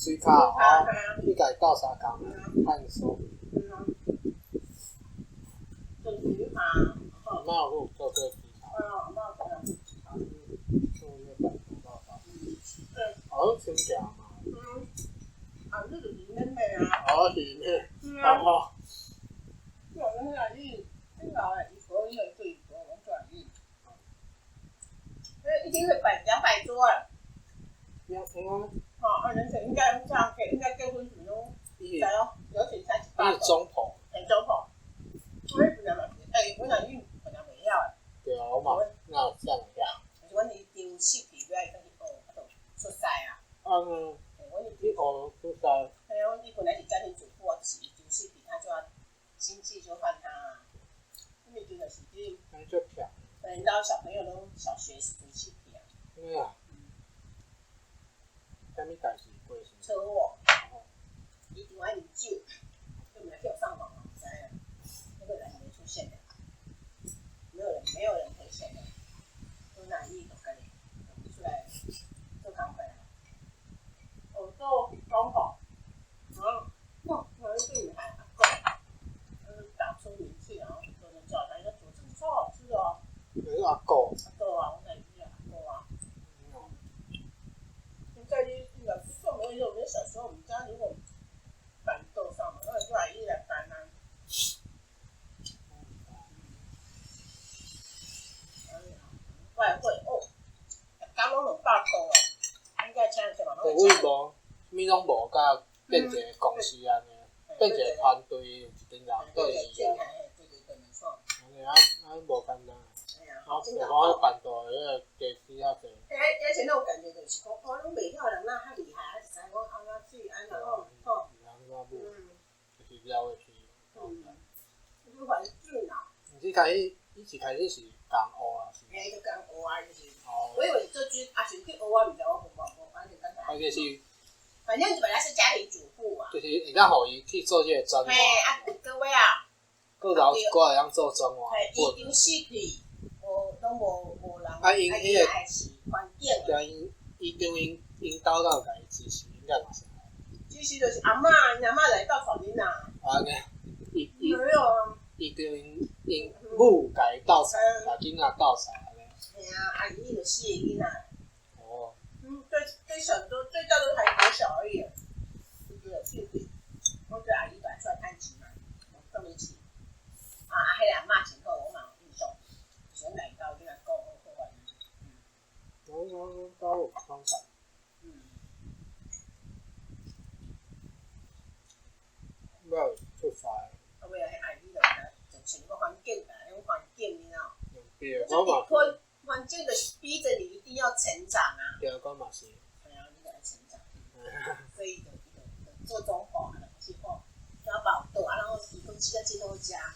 水卡哦，你家斗相共，看数。做水卡，阿嬷有做过水卡。阿嬷做了水卡。做那办公报告。好像真假嘛。这就是恁的啊。哦，是恁。哦。做恁个伊，恁老的伊所有对所拢做伊。一定会摆200桌了。人生应该这样给，应该结婚时拢在咯，有请38桌。中婆。中婆。我本来嘛，我若伊本来袂晓的。对啊，我嘛哪有这样会晓？就是阮伊丢4批，要去学，出师啊。阮伊去学出师。阮伊本来是家庭主妇啊，就是伊丢4批，他就要经济就换他啊。因为真的是去。那就漂。你知道小朋友都小学丢4批啊。对啊。啥物代志过是？车祸。伊丢爱啉酒，就没有上网了，知影？那个人没出现的，没有人赔钱的，都拿伊就家己出来做工课啦。做中婆，有一对女孩阿公，打出名气，然后做人叫来，那煮真的超好吃的哦。是阿公。阿公啊，我讲伊阿公啊。在那个做没有，我们小时候我们家如果板豆上嘛，那就阿姨来搬啊。外汇哦，刚拢很大头哦，应该请什么？地位无，啥物拢无，甲变一个公司安尼，变一个团队，有一群人对伊啊。对，没错。安尼无简单。我讲板豆迄个家私遐济。而且那种感觉就是讲，拢袂晓人哪遐厉害，就知讲安怎煮，安怎吼。就是了去。就反正煮啦。伊一开始是共学啊。就共学啊，就是。我以为做煮啊，是去学啊，毋知我无反正刚才。反正是。反正本来是家庭主妇啊。就是会当互伊去做这个装潢。各位啊。佫留一寡会当做装潢。伊丢4批。拢无人因迄个爱饲环境。对，伊对因兜到家己支持，应该嘛是。支持就是阿嬷来到厝恁啊。安尼，伊没有啊。伊对因母家己斗菜，甲囡仔斗菜安尼。嘿啊，阿姨就4个囡仔。哦。最小的最大的还国小而已。就是有4岁，我对阿姨带出来探亲嘛，放一起。迄个阿嬷前后我嘛有印象。先来到这个购物货玩。我到有方法。要出发。尾啊，阿姨就像个环境啊，那种环境，你知道？环境就是逼着你一定要成长啊。对，我嘛是。对啊，你就要成长。所以就做中华了，之后要保豆啊，然后提供几个进到家。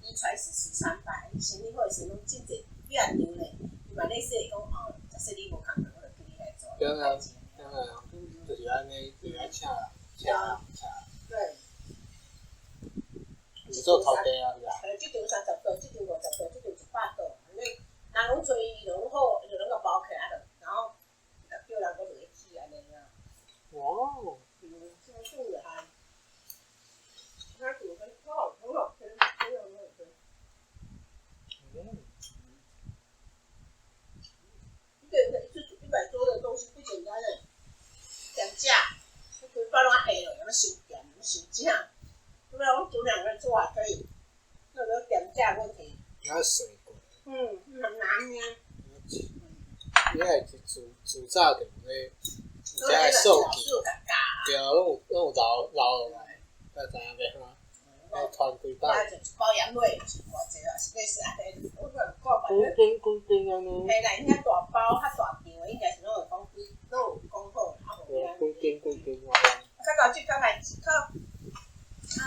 一传十1300，以前你或者是拢真济越牛嘞，伊嘛类似会讲哦，假设你无工课，我就叫你来做。对啊，就是安尼，就爱请。对。是做头家啊，是啊。这张30桌，这张50桌，这张100桌，安尼人拢做伊就拢好，就拢甲包起来了，然后叫人搁落去起安尼啊。哇。这个做的还，它煮很好吃，非常好吃。一个人一次煮100桌的东西不简单嘞，讲价，规包拢黑了，有没收咸，有没收正？对不对？我煮2个人做还可以，那个点价问题。要水过。很难呢。你还是煮早就咧，而且还收起。对啊，拢有捞落来，才知影要哈。要团规包。就一包盐类，是偌济啊？是类似安尼，我讲讲规斤安尼。嘿啦，应该大包较大张的，应该是拢有讲好啦，啊无啥。规斤啊。较高级较歹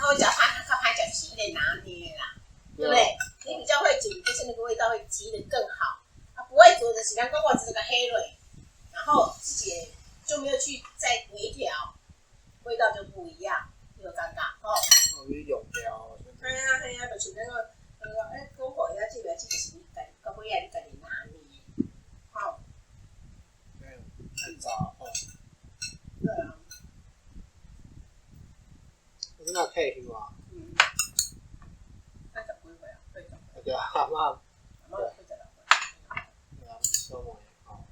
好食，较歹食是拿捏啦，对不对？你比较会煮，就是那个味道会提得更好。不会煮的是人讲我只是个黑蕊，然后自己就没有去再微调，味道就不一样，有尴尬哦。你用掉。嘿啊，就是那个公婆遐这边就是你家己到尾啊，你家己拿捏，好。太早哦。对啊。你若退休啊？那十几岁啊？对十。对啊，阿嬷。阿嬷会16岁。对啊，小妹吼。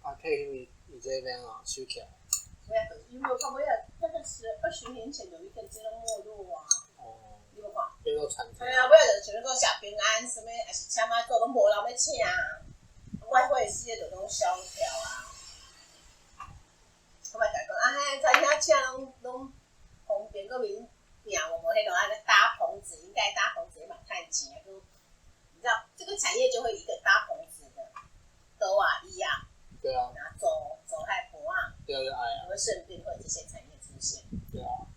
啊，退休伊这边哦，收起来。没有，因为我看大概20年前有一个这种没落啊。哦。你有看？叫做传承。对啊，尾仔就像讲小平安，什么也是请妈做，拢无人要请啊。外汇事业就拢萧条啊。我嘛甲讲，嘿，餐厅请拢方便，个面拼我无迄种搭棚子，应该搭棚子也蛮趁钱的，你知道这个产业就会一个搭棚子的，刀啊、椅啊，对啊，然后走海婆啊，对啊，会顺便会有这些产业出现。对啊。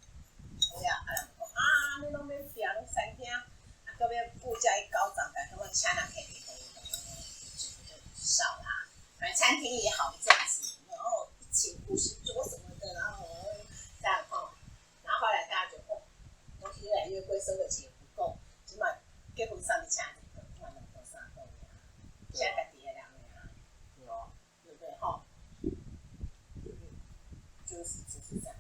对啊，人讲你拢免拼，拢餐厅，个要物价一高涨，感觉我请人可以就少啦。反正餐厅也好一阵子，然后请护士做什么的，然后这样然后后来大家就东西越来越贵，收的钱也不够，起码结婚上面请一个，起码能够3个呀，现在家己的2个呀，对不对吼？就是这样。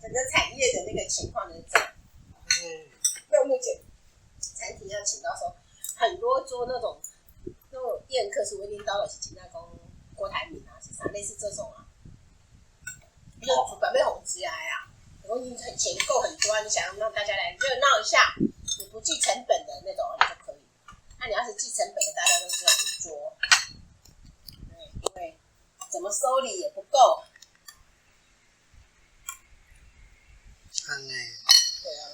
整个产业的那个情况就是这样。那目前餐厅要请到说很多桌那种宴客是我一定到的是请那种郭台铭啊，是啥类似这种啊，就主管被红起来啊，然后你钱够很多啊，你想让大家来热闹一下，你不计成本的那种你就可以。那你要是计成本的，大家都知道5桌，因为怎么收礼也不够。对啊。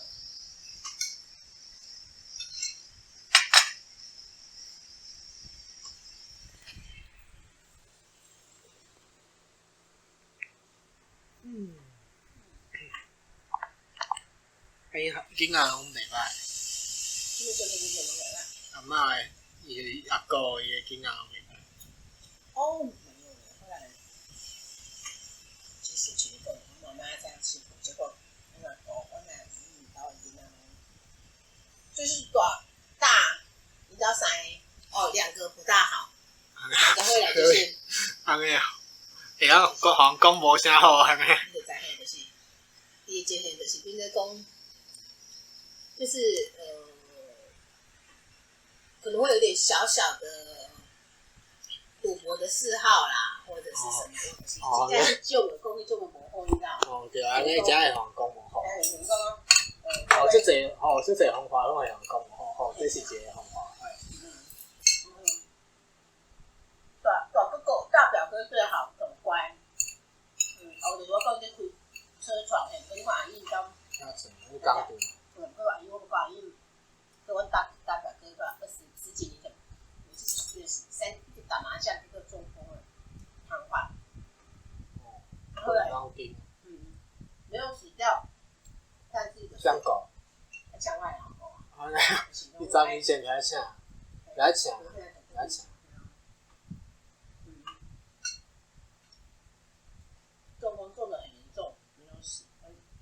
囡仔拢袂歹。阿嬷的，伊阿姑伊的囡仔拢袂歹。哦，没有了。后来其实觉得我妈妈这样吃苦，结果我到囡仔就是大，你知道啥？2个不大好，2个后来就是。安尼啊，会晓好像讲无啥好安尼。你就知影就是，伊的情形就是变做讲，就是可能会有点小小的赌博的嗜好啦，或者是什么东西，但是就有讲，就无好，你知道？对啊，安尼真会讲无好。这个方法拢会讲无好，这是一个方法。大表哥最好很乖，我就我讲你开车窗，你看阿姨讲，你讲对。佢話我講阿姨，佢揾大表哥個十幾年前，有一次去打麻將，一個中風了，癱瘓。後來沒有死掉，但是香狗。搶外老狗啊！你早年前來搶。中风中得很严重，没有死，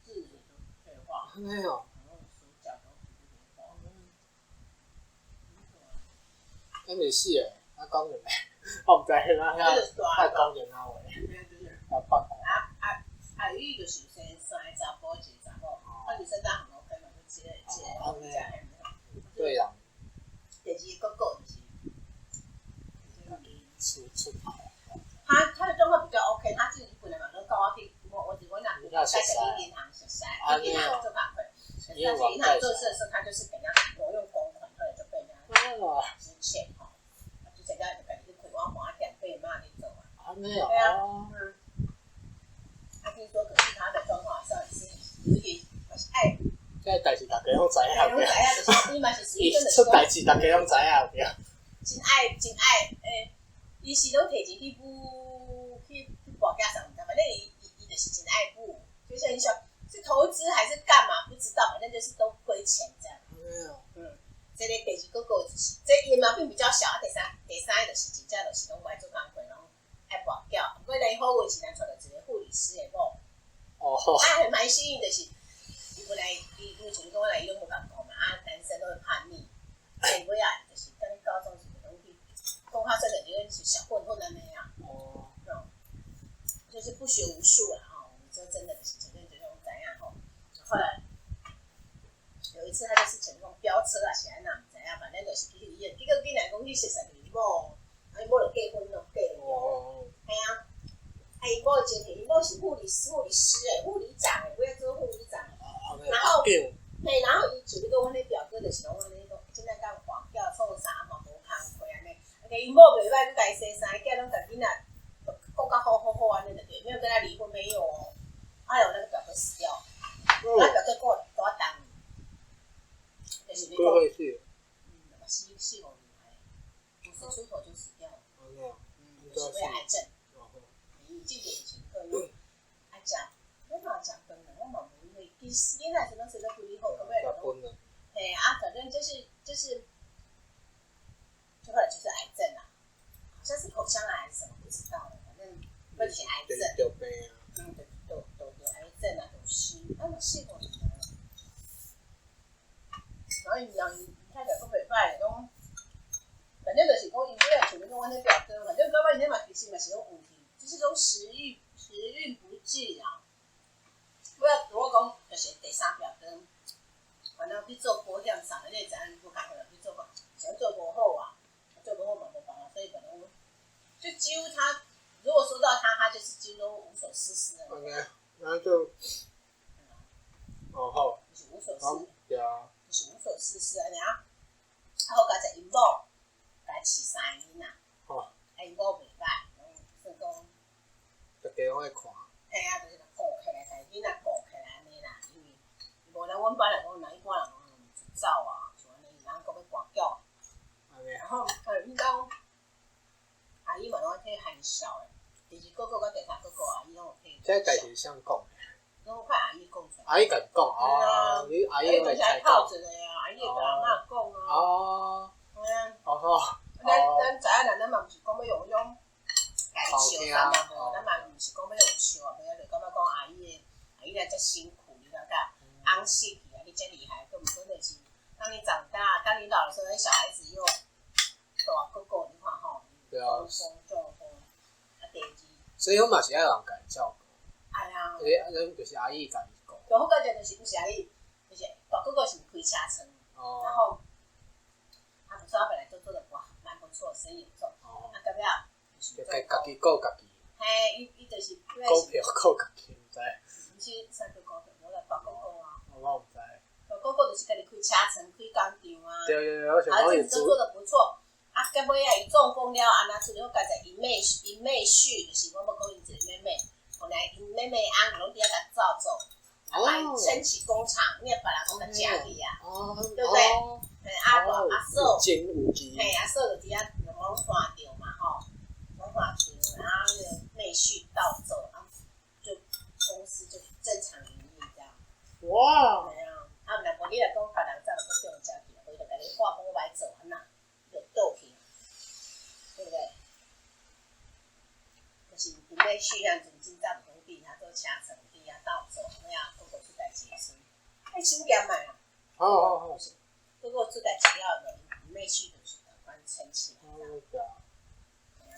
智能都退化。没有。然后手脚都退化。袂死诶，讲着我毋知迄哪讲着哪话。阿玉就是生3个查甫，1个查某，女生当很 OK 嘛，就一个后家还没有。对呀。第2个狗就是出跑。他的状况比较 OK， 他自己本来嘛都高去，我拿带小银行小塞，银行做卡款，在银行做事的时候，他就是给人家挪用公款，后来就被人家支欠哈，就人家就感觉亏光花点被骂你走啊。对啊，他听说，可是他的状况好像是有点爱。这代志大家拢知影。拢知影，就是伊嘛是属于真的。出代志大家拢知影有对。真爱，伊是拢摕钱去保家上，你知道吗？那伊就是真爱补，就是很小，是投资还是干嘛不知道，反正就是都亏钱这样。这个第2个狗就是这伊毛病比较小，第三个就是真正就是拢爱做工课，然后爱保教。不过人好运是咱找到一个护理师的某。还蛮幸运的是，伊本来伊因为像跟我来伊拢无共讲嘛，男生都会叛逆，尾啊就是等高中时就拢去讲较真的，就是小混混安尼啊。学无术啦吼，我们说真的是前面这种怎样吼，后来有一次他就是前讲飙车啊，是安那唔知影，反正就是去医院，结果竟然讲去熟识伊某，啊伊某就结婚咯，结了，系啊，啊伊某前伊某是护理师诶，护理长诶，我要做护理长，然后嘿，然后伊就你讲阮迄表哥就是讲安尼讲，现在讲黄叫做啥嘛，无工课安尼，啊伊某袂歹，佮家生三个囝，拢甲囡仔顾甲好安尼就对，没有跟他离婚没有哦，还有那个表哥死掉，那表哥跟我大当。就是你讲，死5年，50出头就死掉了，就是为癌症。伊这个情况，啊食，我嘛食饭啦，我嘛无因为，其实囡仔什么时候处理好，到尾就拢，嘿啊，反正就是，后来就是癌症啦，好像是口腔癌还是什么，不知道了，反正而且癌症，都癌症啊，都是，啊嘛4、5年了。然后伊太太佫袂歹，讲反正就是讲，因为像你讲阮迄表哥，反正到尾伊嘛其实嘛是种问题，就是种时运不济啊。我讲就是第3表哥，反正去做保险啥，你知影不讲了，去做嘛，想做无好啊，做无好嘛无办法，所以可能就几乎他，如果说到他就是几乎都无所事事了。OK， 那就，好，就是无所事。对啊。就是无所事事安尼啊，好加一因某，甲饲3个囡仔，啊因某袂歹，算讲，大家拢爱看。嘿啊，就是顾起来，带囡仔顾起来安尼啦，因为无咱阮班来讲，一般人走啊，像安尼，人讲要跋筊，然后你讲阿姨嘛拢替含笑诶，第2哥哥甲第3哥哥阿姨拢有替。这家己谁讲？拢快阿姨讲出来。阿姨甲你讲啊，你阿姨会开讲。靠着的呀，阿姨会甲阿嬷讲啊。哦。咱知影咱嘛毋是讲要用迄种家笑啥嘛无，咱嘛毋是讲要用笑啊，袂就感觉讲阿姨来遮辛苦，你了解？翁死去啊，你遮厉害，根本真的是，当你长大，当你老的时候，那小孩子又大哥哥，你看吼，中风，啊第2。所以我嘛是爱人家照顾。哎呀。就是阿姨甲伊讲。最好个就是不是阿姨，就是大哥哥是开车床，然后他不错，他本来就做得蛮不错，生意不错，啊，到尾就是家己顾家己。嘿，伊就是股票顾家己，毋知。毋是啥叫股票，我来大哥哥啊。我毋知。大哥哥就是家己开车床、开工厂啊。对，我想讲也都做得不错。啊，到尾啊，伊中风了，安那处理好，家己因妹婿，就是我要讲因一个妹妹，后来因妹妹翁拢伫遐甲照做。来撑起工厂，因为别人拢在家里啊，对不对？阿嫂，嘿，阿嫂就伫遐拢看着嘛吼，拢看着，然后那个妹婿倒走，然后就公司就正常营运这样。哇！对啊，啊，若无你来讲，别人早就叫人家去，所以就甲你话讲我歹做安那，就倒去，对不对？就是因妹婿遐阵真早就讲伫遐做车床，伫遐倒走，哎呀。爱收业嘛，好，如果出代志了，就妹婿就是赶快撑起来。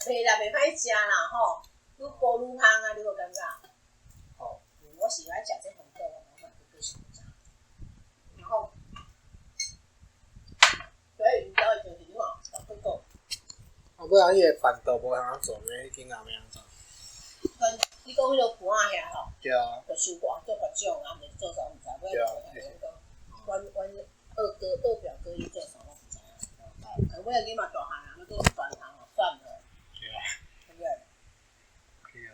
袂啦，袂歹食啦吼，愈煲愈香啊，你有感觉？好。我喜欢食这红豆，我买哥哥喜欢食。然后，所以你知道就是你话大哥哥。啊，不然伊个饭豆无通做，你囡仔要安怎？你讲迄个盘仔遐吼，对啊，就收偌做别种啊，袂做啥毋知，尾阮二表哥伊做啥我毋知影。尾日嘛大汉人，做传行哦，算了。对啊。对不对？对啊。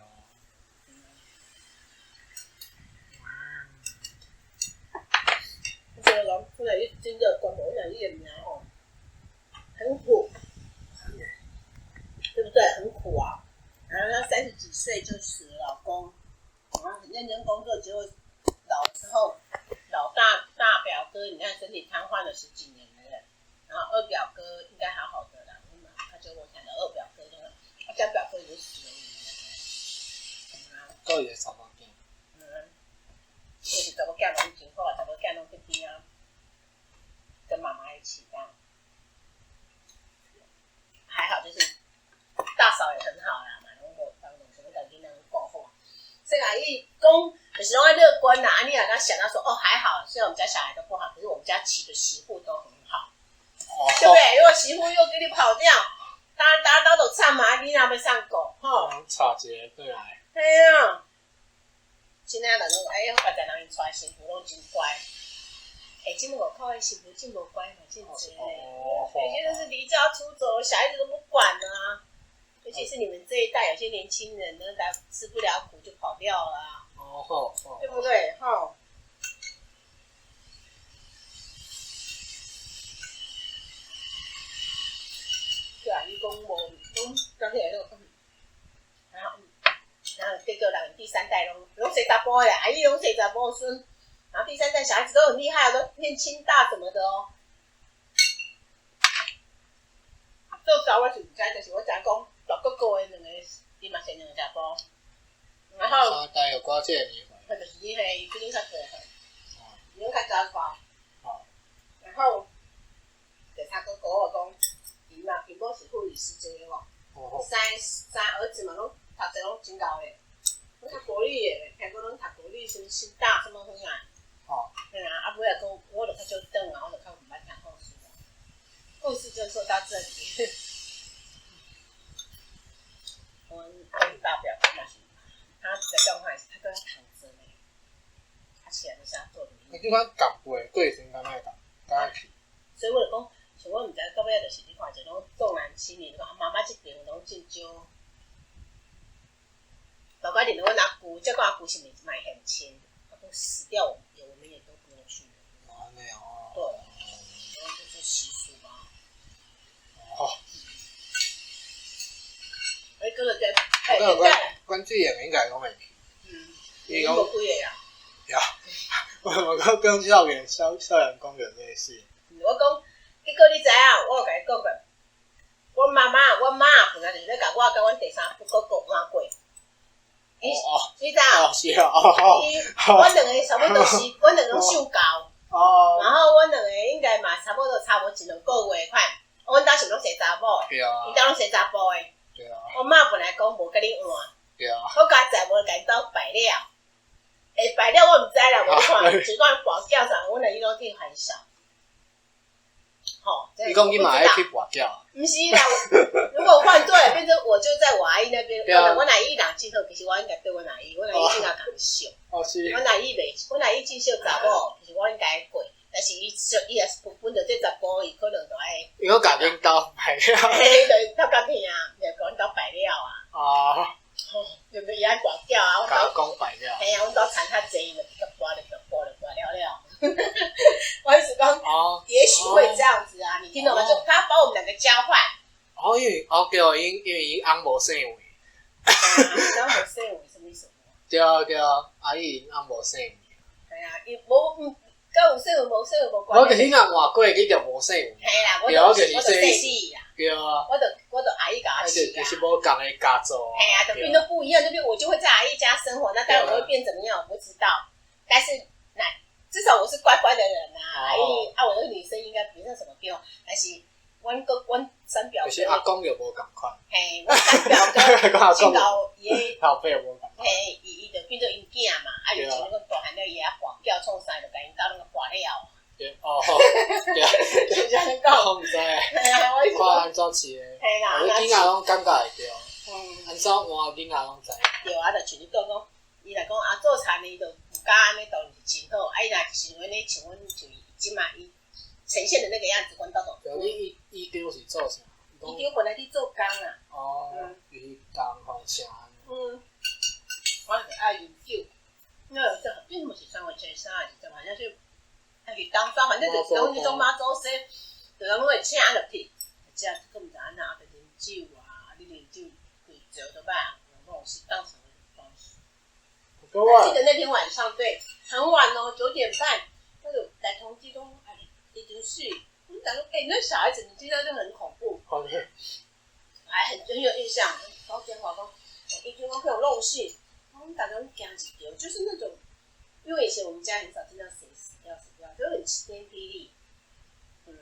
我觉得讲，出来伊真正关门人，伊个名吼，很苦，对不对？很苦啊。然后他30几岁就死了老公，然后很认真工作，结果老之后，老大表哥你看身体瘫痪了10几年了，然后二表哥应该好好的啦，他就我谈的二表哥就是，三表哥已经死了5年了，都也差不多。就是查某囝拢真好啊，查某囝拢去边啊，跟妈妈一起这样，还好就是大嫂也很好啦。这个讲就是拢爱乐观啦，你让他想到说哦还好，虽然我们家小孩都不好，可是我们家娶的媳妇都很好，对不对？如果媳妇又给你跑掉，大家都唱嘛，你哪要上狗吼？吵结对来。对啊，现在人拢好佳人因娶媳妇拢真乖。这么5块的媳妇真无乖嘛，真多嘞。有些人是离家出走，小孩子都不管啊。尤其是你们这一代，有些年轻人呢，他吃不了苦就跑掉了啊。对不对？吼。对啊，你讲无，讲起来都，然后结果人第三代拢生查甫的，阿姨拢生查甫孙。然后第三代小孩子都很厉害，都念清大什么的哦。最早我是唔知，就是我知讲大哥哥的两个，伊嘛生两个查甫。然后三代有寡这个年份。就是伊嘿，伊比恁较济岁，伊拢较早大。然后第三哥哥我讲，伊某是护理师做的哦。三儿子嘛，拢读册拢真高的，拢读国立的，听讲拢读国立什么清大什么什啊。对啊，尾仔讲我就较少转啊，我就较唔捌听故事啊。故事就说到这里。我大表哥嘛是，他的状况也是，他跟他躺着呢，他起来就是他坐轮椅。你看港背，对身敢若敢去。所以我就讲，像我唔知到尾就是你看者拢重男轻女，讲妈妈这边拢真少。包括连我阿姑，这个阿姑是蛮很亲的，阿姑死掉我们也都不用去。没有。对，然后就是习俗嘛。哥哥在，关注也应该拢会去。伊讲无几个啊。有，我刚校园校园公园这事。我讲，结果你知影，我有甲你讲过，我妈本来就是咧甲我甲阮第三哥哥换过。你知影？是啊。阮两个差不多是，阮两个拢相交。然后阮两个应该嘛差不多1、2个月款。阮兜是拢生查某的，伊兜拢生查甫的。对啊。我妈本来讲无甲你换。对啊。我家在无甲因兜摆了。摆了我毋知啦，我看只管跋筊上，阮两伊拢去还小。你讲你嘛爱去跋筊？毋是啦，如果换做来变成我就在我阿姨那边，我阿姨人真好，其实我应该对我阿姨真够共秀。是。我阿姨真秀查某，其实我应该过，但是伊也是分着这查甫，伊可能就爱。因为甲恁兜摆了。就透甲听啊，就甲阮兜摆了啊。对不对？伊爱跋筊啊，阮兜讲摆了。嘿啊，阮兜田较济，就比较跋了。我意思讲，也许会这样子啊，你听懂吗？就他把我们两个交换。因为伊翁无生位。翁无生位什么意思？对，阿姨因翁无生位。系啊，伊无甲有生位无生位无关。我就是若换过去就无生位。系啦，我就说你啦。对啊。我就阿姨甲我起啦。就是无共的家族。系啊，就变得不一样，就变我就会在阿姨家生活，那待会我会变怎么样我不知道，但是至少我是乖乖的人啊，阿姨我那个女生应该不是什么变，但是阮三表哥，就是阿公又无共款，嘿，阮三表哥真够伊后辈无共款，嘿，伊就变做因囝嘛，以前那个大汉了伊啊跋筊创啥，就甲因兜那个跋了。对，就这样讲。我毋知。系啊，我看安怎饲的。系啦，我囡仔拢感觉会着。安怎换囡仔拢知。对啊，就像你讲，伊来讲做田的伊就。刚安尼当然是真好，伊若是像阮咧，像阮就即马伊呈现的那个样子，阮倒都。你姨丈是做啥？姨丈本来伫做工啦。伊工方啥？我是爱研究，因为为什么是三文钱啥？就好像是爱去当抓，反正就是讲迄种妈祖说，就讲拢会请落去，即个毋知安那，就啉酒啊，你啉酒醉酒都歹，那种是当成。我记得那天晚上，对，很晚哦，9点半，那个来通知说，已经是，我们讲说，那小孩子你听到就很恐怖，还很有印象。高建华说，已经会有漏气，我们大家都惊一跳，就是那种，因为以前我们家很少听到谁死掉，就很晴天霹雳。我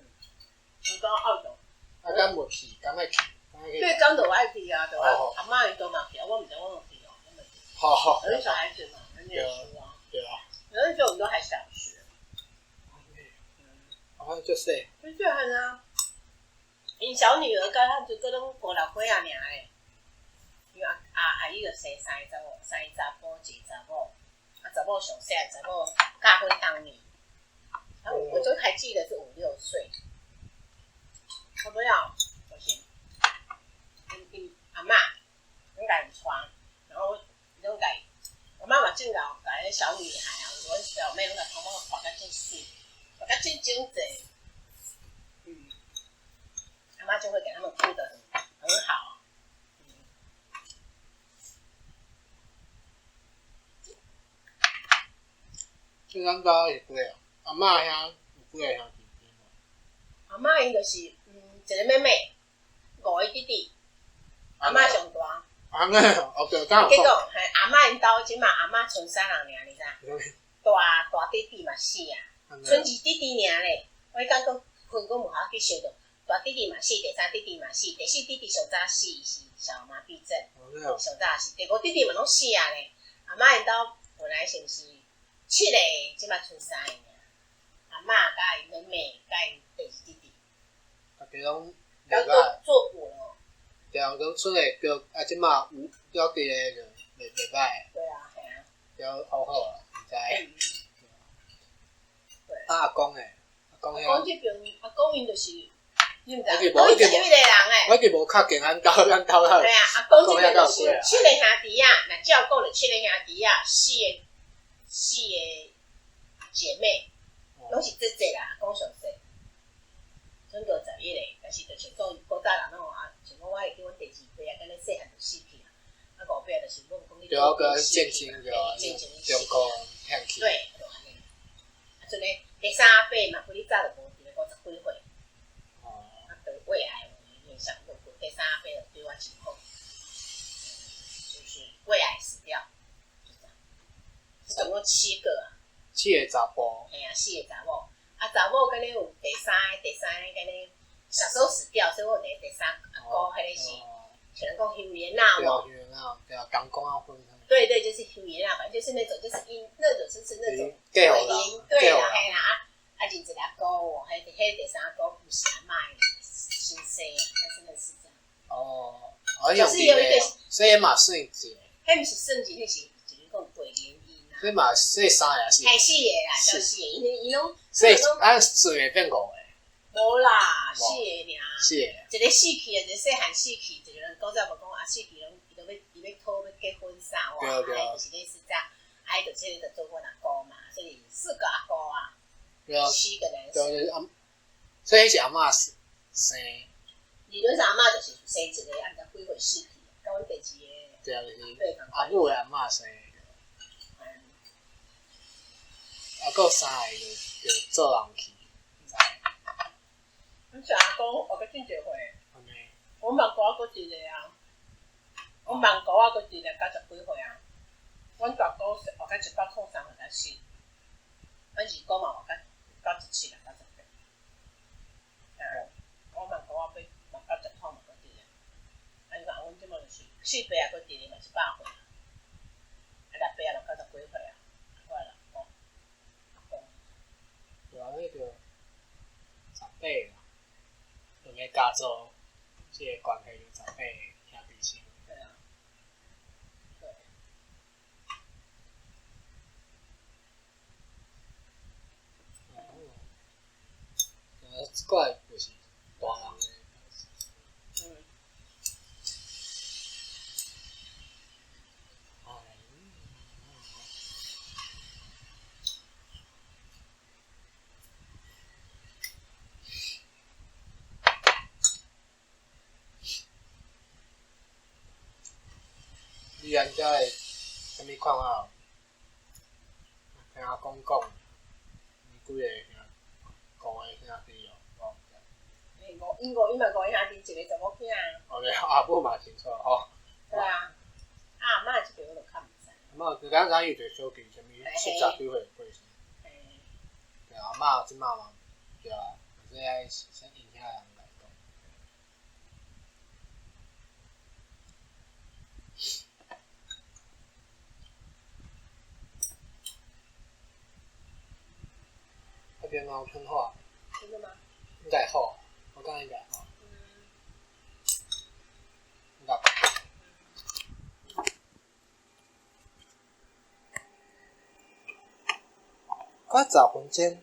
刚澳洲。敢无去？敢爱去？对，刚就爱去啊，对啊，阿嬷伊都嘛去，我唔知我有去哦。好，可是小孩子嘛，念书啊。对啊。那时候我们都还小学。好像就是。就是很啊。因小女儿甲就搁拢5、6岁啊尔诶。因为阿姨就生3个查甫，一个查某，查某上细，查某嫁婚当年。我就还记得是5、6岁。差不多就是，因阿嬷拢甲因带，然后拢甲我妈妈正搞甲迄小女孩啊，我小妹拢甲头毛画甲真水，画甲真整齐。阿妈就会给他们顾得很好。即咱家是几个？阿嬷遐有几个兄弟姊妹？阿嬷因就是一个妹妹，5个弟弟。阿嬷上大。安尼哦，对，刚好。结果阿嬷因兜即马阿嬷剩3人尔，你知？大弟弟嘛死啊，剩2弟弟尔咧。我迄讲分讲无法去想到。大弟弟嘛死，第3弟弟嘛死，第4弟弟上早死是小儿麻痹症，上早死。第5弟弟嘛拢死啊咧。阿嬷因兜本来是7个，即马剩3个尔。阿嬷甲因妹妹甲因第2弟弟，大家拢做补了。对啊，讲出来叫即马有了伫个就袂歹。对啊，系啊。了好好啊，毋知。对。阿公诶，阿公遐。阿公这边，阿公因就是。你毋知？我记无较近，咱兜遐。对啊，阿公这边就是7个兄弟啊，若照顾了7个兄弟啊，4个姐妹，拢是姐姐啦，阿公上细，总共11个，但是就像讲古早人拢啊，像讲我会记阮第2辈啊，敢若细汉就死去啊，5辈就是阮讲你做个见亲着，中国向去。对，就安尼。啊，像咧第3辈嘛，比你早就无伫咧50几岁。胃癌，我印象过，第3辈的对我很好，就是胃癌死掉，就这样。总共7个啊。7个查甫。嘿啊，4个查某，查某敢若有第3个敢若小时候死掉，所以我第3阿姑迄个是，可能讲休年啦，对啊，休年啦，对啊，刚讲啊婚。对，就是休年啦，反正就是那种，就是那种就是那种鬼灵，对啦，嘿啦，认一个阿姑哦，迄第3阿姑不是阿嬷的。新生啊，但真的是这样。哦，就是有一个，所以嘛算一个。迄毋是算一个，迄是就是讲过联姻啊。所以嘛算3个是。还4个啦，叫4个，因拢。所以按顺个变5个。无啦，4个尔。4个。一个死去，一个细汉死去，一个人古早无讲死去，拢伊要讨要结婚啥哇，就是类似这样，就这个就做阮阿姑嘛，所以4个阿姑啊，7个男生。所以是阿嬷生。理论上阿嬷就是生一个，按照几岁死去，甲阮第2个。对啊，就是阿母的阿嬷生的。还有3个就做人去，唔知。阮像阿公活到真侪岁。安尼。阮万姑仔佫一个啊，阮万姑仔佫一个90几岁啊。阮大姑活到103岁才死，阮二姑嘛活到97啦，98。我万姑仔嘛90套嘛佫伫咧，你讲阮即满就是4辈也佫伫咧嘛100岁，6辈也就90几岁啊，我啦讲，对啊，迄个长辈啦，两个家族，即个关系就长辈兄弟亲。对啊，对。即个就是大人的。你安遮会啥物看法？听阿公讲，几个5个兄弟哦，因嘛5个兄弟，一个查某囝。哦，对，阿母嘛清楚吼。对啊，阿嬷这边我就较毋知。阿嬷就刚刚有着小弟，啥物70几岁过世。对啊，阿嬷即马嘛，对啊，即爱先因遐人来讲。边啊，喷化。真的吗？应该好，我刚刚应该好。应该。我10分钟。